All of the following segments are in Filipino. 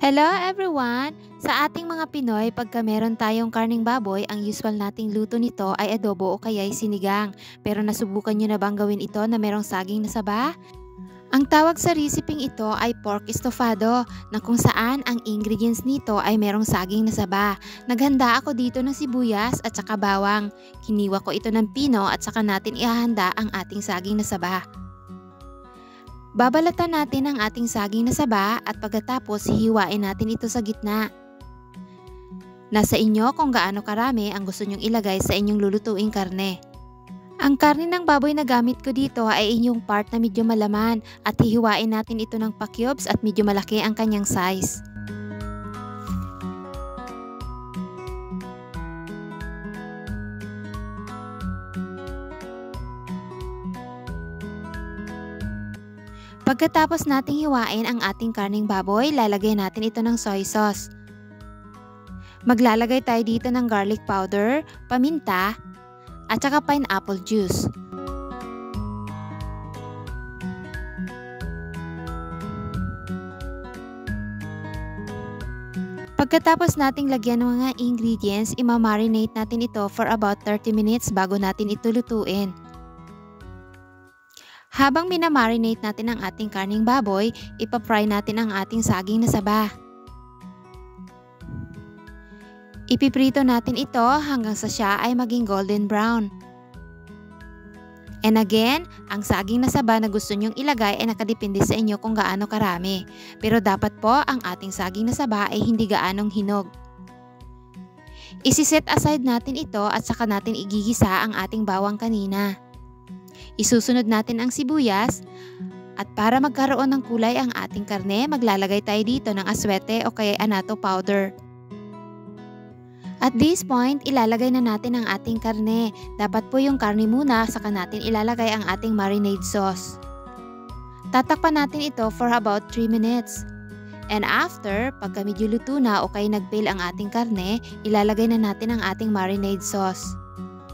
Hello everyone! Sa ating mga Pinoy, pagka meron tayong karning baboy, ang usual nating luto nito ay adobo o kaya'y sinigang. Pero nasubukan nyo na bang gawin ito na merong saging na saba? Ang tawag sa reseping ito ay pork estofado, na kung saan ang ingredients nito ay merong saging na saba. Naghanda ako dito ng sibuyas at saka bawang. Kiniwa ko ito ng pino at saka natin ihahanda ang ating saging na saba. Babalatan natin ang ating saging na saba at pagkatapos hihiwain natin ito sa gitna. Nasa inyo kung gaano karami ang gusto nyong ilagay sa inyong lulutuing karne. Ang karne ng baboy na gamit ko dito ay inyong part na medyo malaman at hihiwain natin ito ng pa-cubes at medyo malaki ang kanyang size. Pagkatapos nating hiwain ang ating karning baboy, lalagay natin ito ng soy sauce. Maglalagay tayo dito ng garlic powder, paminta, at saka pineapple juice. Pagkatapos nating lagyan ng mga ingredients, imamarinate natin ito for about 30 minutes bago natin ito lutuin. Habang minamarinate natin ang ating karning baboy, ipapry natin ang ating saging na saba. Ipiprito natin ito hanggang sa siya ay maging golden brown. And again, ang saging na saba na gusto nyong ilagay ay nakadepende sa inyo kung gaano karami. Pero dapat po ang ating saging na saba ay hindi gaanong hinog. Isi-set aside natin ito at saka natin igigisa ang ating bawang kanina. Isusunod natin ang sibuyas at para magkaroon ng kulay ang ating karne, maglalagay tayo dito ng aswete o kaya annatto powder. At this point, ilalagay na natin ang ating karne. Dapat po yung karne muna, saka natin ilalagay ang ating marinade sauce. Tatakpan natin ito for about 3 minutes. And after, pagka medyo luto na o kaya nag-pale ang ating karne, ilalagay na natin ang ating marinade sauce.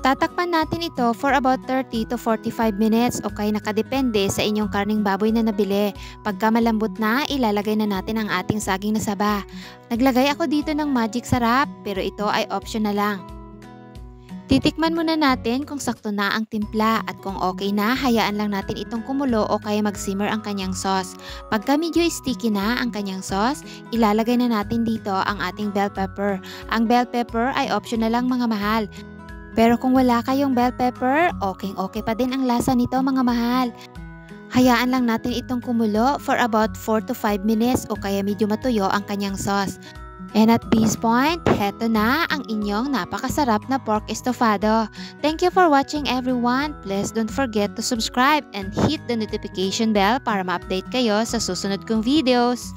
Tatakpan natin ito for about 30 to 45 minutes o kaya nakadepende sa inyong karning baboy na nabili. Pagka malambot na, ilalagay na natin ang ating saging na saba. Naglagay ako dito ng magic sarap pero ito ay optional lang. Titikman muna natin kung sakto na ang timpla at kung okay na, hayaan lang natin itong kumulo o kaya mag-simmer ang kanyang sauce. Pagka medyo sticky na ang kanyang sauce, ilalagay na natin dito ang ating bell pepper. Ang bell pepper ay optional lang mga mahal. Pero kung wala kayong bell pepper, okay pa din ang lasa nito mga mahal. Hayaan lang natin itong kumulo for about 4 to 5 minutes o kaya medyo matuyo ang kanyang sauce. And at this point, heto na ang inyong napakasarap na pork estofado. Thank you for watching everyone. Please don't forget to subscribe and hit the notification bell para ma-update kayo sa susunod kong videos.